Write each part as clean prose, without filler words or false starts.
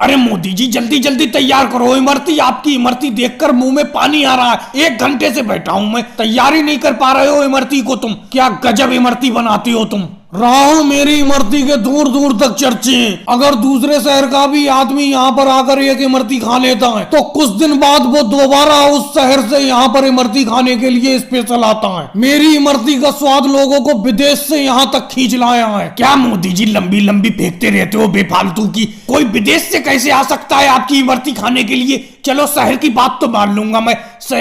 अरे मोदी जी जल्दी जल्दी तैयार करो इमरती, आपकी इमरती देखकर मुंह में पानी आ रहा है। 1 घंटे से बैठा हूं मैं, तैयारी नहीं कर पा रहे हो इमरती को तुम। क्या गजब इमरती बनाती हो तुम। राहुल मेरी इमरती के दूर दूर तक चर्चे हैं। अगर दूसरे शहर का भी आदमी यहाँ पर आकर एक इमरती खा लेता है तो कुछ दिन बाद वो दोबारा उस शहर से यहाँ पर इमरती खाने के लिए स्पेशल आता है। मेरी इमरती का स्वाद लोगों को विदेश से यहाँ तक खींच लाया है। क्या मोदी जी लंबी लंबी फेंकते रहते हो बेफालतू की। कोई विदेश से कैसे आ सकता है आपकी इमरती खाने के लिए। चलो शहर की बात तो मान लूंगा मैं,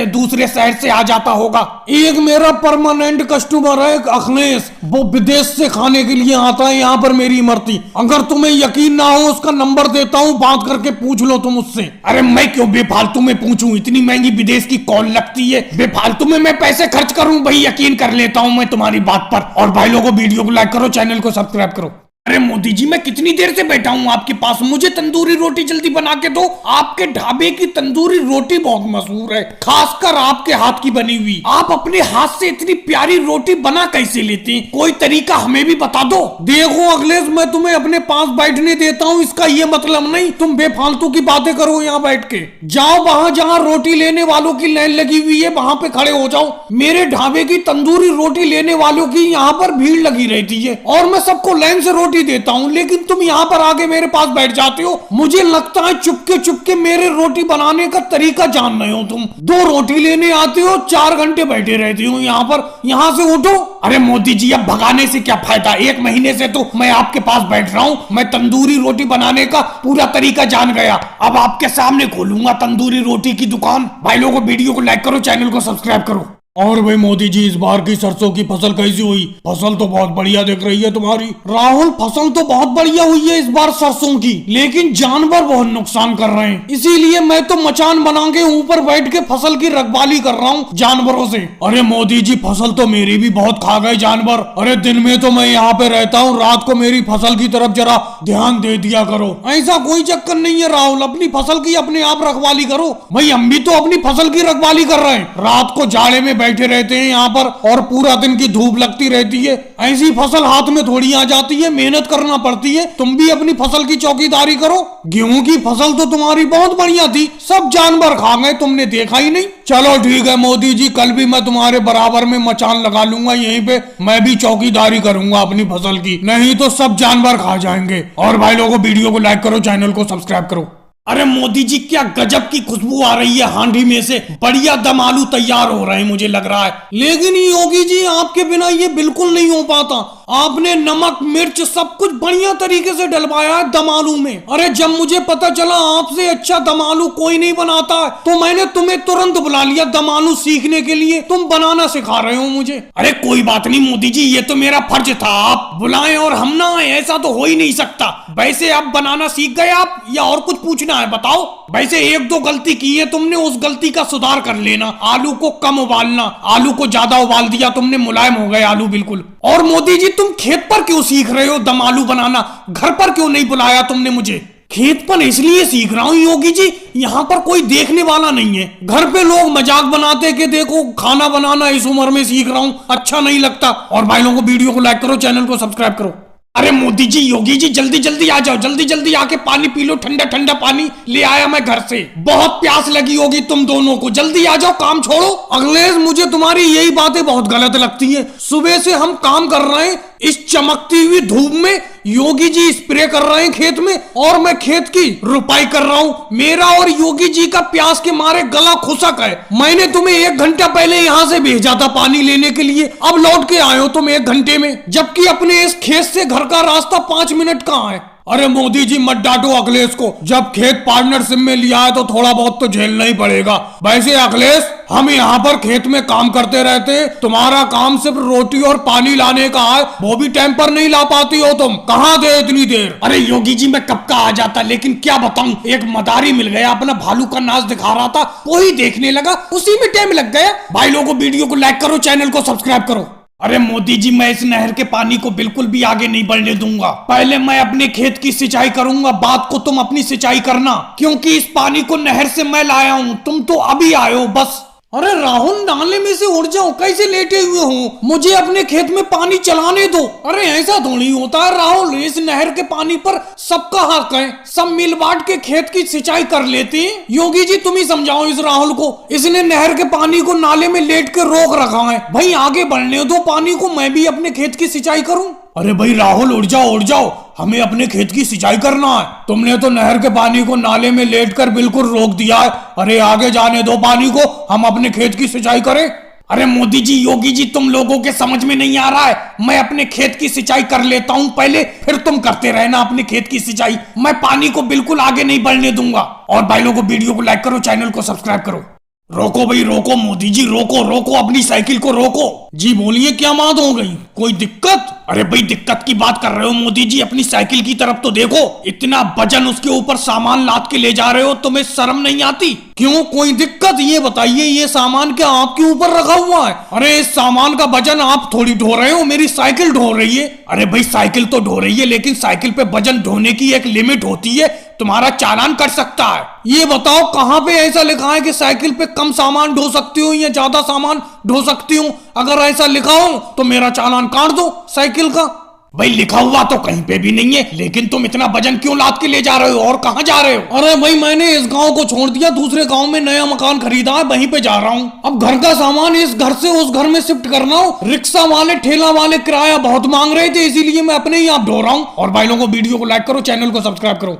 दूसरे शहर से आ जाता होगा। एक मेरा परमानेंट कस्टमर है अखिलेश, वो विदेश से खाने के लिए आता है यहाँ पर मेरी इमरती। अगर तुम्हें यकीन ना हो उसका नंबर देता हूँ, बात करके पूछ लो तुम उससे। अरे मैं क्यों बेफालतू में पूछूं, इतनी महंगी विदेश की कॉल लगती है। बेफालतू में मैं पैसे खर्च करूं, भाई यकीन कर लेता हूं मैं तुम्हारी बात पर। और भाई लोगों वीडियो को लाइक करो, चैनल को सब्सक्राइब करो। अरे मोदी जी मैं कितनी देर से बैठा हूँ आपके पास, मुझे तंदूरी रोटी जल्दी बना के दो। आपके ढाबे की तंदूरी रोटी बहुत मशहूर है, खासकर आपके हाथ की बनी हुई। आप अपने हाथ से इतनी प्यारी रोटी बना कैसे लेते हैं, कोई तरीका हमें भी बता दो। देखो अखिलेश मैं तुम्हें अपने पास बैठने देता हूँ, इसका ये मतलब नहीं तुम बेफालतू की बातें करो यहाँ बैठ के। जाओ वहाँ जहाँ रोटी लेने वालों की लाइन लगी हुई है वहाँ पे खड़े हो जाओ। मेरे ढाबे की तंदूरी रोटी लेने वालों की यहाँ पर भीड़ लगी रहती है और मैं सबको लाइन से रोटी देता हूं, लेकिन तुम यहाँ पर आके मेरे पास बैठ जाते हो। मुझे लगता है चुपके चुपके मेरे रोटी बनाने का तरीका जान रहे हो तुम। 2 रोटी लेने आते हो, 4 घंटे बैठे रहते हो यहाँ पर। यहाँ से उठो। अरे मोदी जी अब भगाने से क्या फायदा, 1 महीने से तो मैं आपके पास बैठ रहा हूँ। मैं तंदूरी रोटी बनाने का पूरा तरीका जान गया, अब आपके सामने खोलूंगा तंदूरी रोटी की दुकान। भाई लोगों वीडियो को लाइक करो, चैनल को सब्सक्राइब करो। और भाई मोदी जी इस बार की सरसों की फसल कैसी हुई। फसल तो बहुत बढ़िया दिख रही है तुम्हारी। राहुल फसल तो बहुत बढ़िया हुई है इस बार सरसों की, लेकिन जानवर बहुत नुकसान कर रहे हैं, इसीलिए मैं तो मचान बना के ऊपर बैठ के फसल की रखवाली कर रहा हूँ जानवरों से। अरे मोदी जी फसल तो मेरी भी बहुत खा गए जानवर। अरे दिन में तो मैं यहाँ पे रहता हूँ, रात को मेरी फसल की तरफ जरा ध्यान दे दिया करो। ऐसा कोई चक्कर नहीं है राहुल, अपनी फसल की अपने आप रखवाली करो। भाई हम भी तो अपनी फसल की रखवाली कर रहे हैं, रात को जाड़े में बैठे रहते हैं यहाँ पर और पूरा दिन की धूप लगती रहती है। ऐसी फसल हाथ में थोड़ी आ जाती है, मेहनत करना पड़ती है। तुम भी अपनी फसल की चौकीदारी करो। गेहूं की फसल तो तुम्हारी बहुत बढ़िया थी, सब जानवर खा गए, तुमने देखा ही नहीं। चलो ठीक है मोदी जी, कल भी मैं तुम्हारे बराबर में मचान लगा लूंगा यहीं पे, मैं भी चौकीदारी करूंगा अपनी फसल की, नहीं तो सब जानवर खा जाएंगे। और भाई लोगों वीडियो को लाइक करो, चैनल को सब्सक्राइब करो। अरे मोदी जी क्या गजब की खुशबू आ रही है हांडी में से, बढ़िया दम आलू तैयार हो रहे हैं मुझे लग रहा है। लेकिन योगी जी आपके बिना ये बिल्कुल नहीं हो पाता। आपने नमक मिर्च सब कुछ बढ़िया तरीके से डलवाया है दम आलू में। अरे जब मुझे पता चला आपसे अच्छा दम आलू कोई नहीं बनाता है तो मैंने तुम्हें तुरंत बुला लिया दम आलू सीखने के लिए। तुम बनाना सिखा रहे हो मुझे। अरे कोई बात नहीं मोदी जी, ये तो मेरा फर्ज था, आप बुलाएं और हम ना आए, ऐसा तो हो ही नहीं सकता। वैसे आप बनाना सीख गए आप या और कुछ पूछना है बताओ। वैसे 1-2 गलती की है तुमने, उस गलती का सुधार कर लेना। आलू को कम उबालना, आलू को ज्यादा उबाल दिया तुमने, मुलायम हो गए आलू बिल्कुल। और मोदी जी तुम खेत पर क्यों सीख रहे हो दम आलू बनाना, घर पर क्यों नहीं बुलाया तुमने मुझे। खेत पर इसलिए सीख रहा हूँ योगी जी, यहाँ पर कोई देखने वाला नहीं है। घर पे लोग मजाक बनाते कि देखो खाना बनाना इस उम्र में सीख रहा हूँ, अच्छा नहीं लगता। और भाई लोगों को वीडियो को लाइक करो, चैनल को सब्सक्राइब करो। अरे मोदी जी योगी जी जल्दी जल्दी आ जाओ, जल्दी जल्दी आके पानी पी लो, ठंडा ठंडा पानी ले आया मैं घर से। बहुत प्यास लगी होगी तुम दोनों को, जल्दी आ जाओ, काम छोड़ो। अखिलेश मुझे तुम्हारी यही बातें बहुत गलत लगती है। सुबह से हम काम कर रहे हैं, इस चमकती हुई धूप में योगी जी स्प्रे कर रहे हैं खेत में और मैं खेत की रुपाई कर रहा हूँ। मेरा और योगी जी का प्यास के मारे गला खुशक है। मैंने तुम्हें 1 घंटा पहले यहाँ से भेजा था पानी लेने के लिए, अब लौट के आए हो तुम 1 घंटे में, जबकि अपने इस खेत से घर का रास्ता 5 मिनट का है। अरे मोदी जी मत डांटो अखिलेश को, जब खेत पार्टनरशिप में लिया है तो थोड़ा बहुत तो झेलना ही पड़ेगा। वैसे अखिलेश हम यहाँ पर खेत में काम करते रहते, तुम्हारा काम सिर्फ रोटी और पानी लाने का है, वो भी टाइम पर नहीं ला पाती हो तुम, कहाँ थे इतनी देर। अरे योगी जी मैं कब का आ जाता, लेकिन क्या बताऊं एक मदारी मिल गया, अपना भालू का नाच दिखा रहा था, वही देखने लगा, उसी में टाइम लग गया। भाई लोगों वीडियो को लाइक करो, चैनल को सब्सक्राइब करो। अरे मोदी जी मैं इस नहर के पानी को बिल्कुल भी आगे नहीं बढ़ने दूंगा, पहले मैं अपने खेत की सिंचाई करूंगा, बाद को तुम अपनी सिंचाई करना, क्योंकि इस पानी को नहर से मैं लाया हूं, तुम तो अभी आए हो बस। अरे राहुल, नाले में से उड़ जाओ, कैसे लेटे हुए हो? मुझे अपने खेत में पानी चलाने दो। अरे ऐसा थोड़ी होता है राहुल, इस नहर के पानी पर सबका हक है, सब मिल बांट के खेत की सिंचाई कर लेते हैं। योगी जी तुम ही समझाओ इस राहुल को, इसने नहर के पानी को नाले में लेट के रोक रखा है। भाई आगे बढ़ने दो पानी को, मैं भी अपने खेत की सिंचाई करूं। अरे भाई राहुल उड़ जाओ, हमें अपने खेत की सिंचाई करना है। तुमने तो नहर के पानी को नाले में लेटकर बिल्कुल रोक दिया है। अरे आगे जाने दो पानी को, हम अपने खेत की सिंचाई करें। अरे मोदी जी, योगी जी, तुम लोगों के समझ में नहीं आ रहा है। मैं अपने खेत की सिंचाई कर लेता हूं पहले, फिर तुम करते रहना अपने खेत की सिंचाई। मैं पानी को बिल्कुल आगे नहीं बढ़ने दूंगा। और भाई लोगों, वीडियो को लाइक करो, चैनल को सब्सक्राइब करो। रोको भाई रोको, मोदी जी रोको, अपनी साइकिल को रोको। जी बोलिए, क्या बात हो गई? कोई दिक्कत? अरे भाई दिक्कत की बात कर रहे हो मोदी जी, अपनी साइकिल की तरफ तो देखो। इतना वजन उसके ऊपर सामान लाद के ले जा रहे हो, तुम्हें शर्म नहीं आती? क्यों, कोई दिक्कत? ये बताइए, ये सामान क्या आपके ऊपर रखा हुआ है? अरे इस सामान का वजन आप थोड़ी ढो रहे हो, मेरी साइकिल ढो रही है। अरे भाई साइकिल तो ढो रही है, लेकिन साइकिल पे वजन ढोने की एक लिमिट होती है, तुम्हारा चालान कट सकता है। ये बताओ कहां पे ऐसा लिखा है कि साइकिल पे कम सामान ढो सकती हो या ज्यादा सामान ढो सकती हूँ? अगर ऐसा लिखा हो तो मेरा चालान काट दो साइकिल का। भाई लिखा हुआ तो कहीं पे भी नहीं है, लेकिन तुम इतना वजन क्यों लाद के ले जा रहे हो और कहां जा रहे हो? अरे भाई मैंने इस गांव को छोड़ दिया, दूसरे गांव में नया मकान खरीदा है, वहीं पे जा रहा हूँ। अब घर का सामान इस घर से उस घर में शिफ्ट करना हो। रिक्शा वाले ठेला वाले किराया बहुत मांग रहे थे, इसीलिए मैं अपने ही आप ढो रहा हूँ। और भाई लोगों, वीडियो को लाइक करो, चैनल को सब्सक्राइब करो।